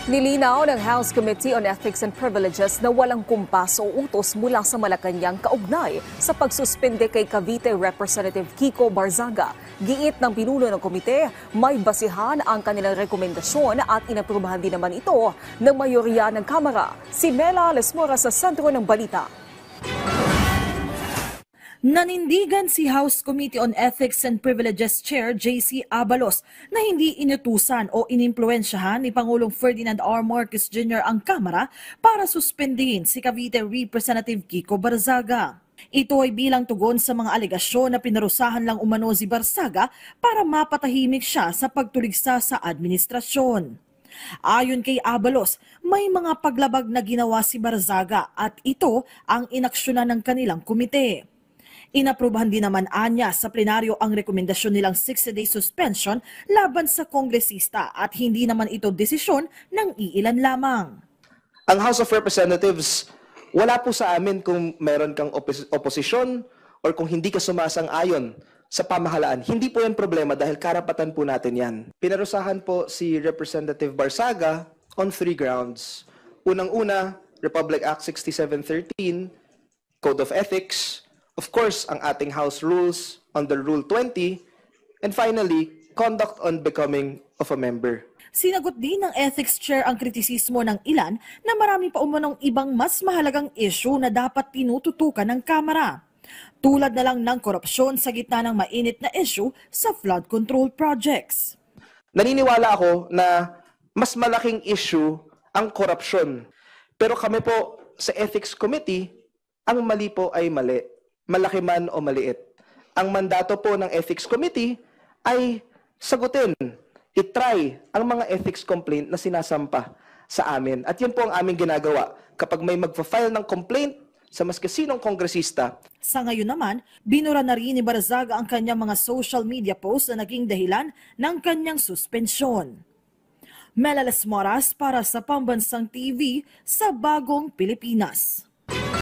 Nilinaw ng House Committee on Ethics and Privileges na walang kumpas o utos mula sa Malacanang kaugnay sa pagsuspende kay Cavite Representative Kiko Barzaga. Giit ng pinuno ng komite, may basihan ang kanilang rekomendasyon at inaprubahan din naman ito ng mayorya ng Kamara. Si Mela Lesmora sa sentro ng balita. Nanindigan si House Committee on Ethics and Privileges Chair J.C. Abalos na hindi inutusan o inimpluwensyahan ni Pangulong Ferdinand R. Marcos Jr. ang Kamara para suspendihin si Cavite Representative Kiko Barzaga. Ito ay bilang tugon sa mga alegasyon na pinarusahan lang umano si Barzaga para mapatahimik siya sa pagtuligsa sa administrasyon. Ayon kay Abalos, may mga paglabag na ginawa si Barzaga at ito ang inaksyonan ng kanilang komite. Inaprubahan din naman anya sa plenaryo ang rekomendasyon nilang 60-day suspension laban sa kongresista at hindi naman ito desisyon ng iilan lamang. Ang House of Representatives, wala po sa amin kung meron kang oposisyon or kung hindi ka sumasang-ayon sa pamahalaan. Hindi po yan problema dahil karapatan po natin yan. Pinarusahan po si Representative Barzaga on 3 grounds. Unang-una, Republic Act 6713, Code of Ethics, of course, ang ating House rules under Rule 20, and finally, conduct on becoming of a member. Sinagot din ng Ethics Chair ang kritisismo ng ilan na marami pa umanong ibang mas mahalagang issue na dapat tinututukan ng Kamara. Tulad na lang ng korupsyon sa gitna ng mainit na issue sa flood control projects. Naniniwala ako na mas malaking issue ang korupsyon. Pero kami po sa Ethics Committee, ang mali po ay mali. Malaki man o maliit. Ang mandato po ng Ethics Committee ay sagutin, itry ang mga ethics complaint na sinasampa sa amin. At yun po ang aming ginagawa kapag may magpa-file ng complaint sa mas kasinong kongresista. Sa ngayon naman, binura na rin ni Barzaga ang kanyang mga social media posts na naging dahilan ng kanyang suspensyon. Mela Lesmoras para sa Pambansang TV sa Bagong Pilipinas.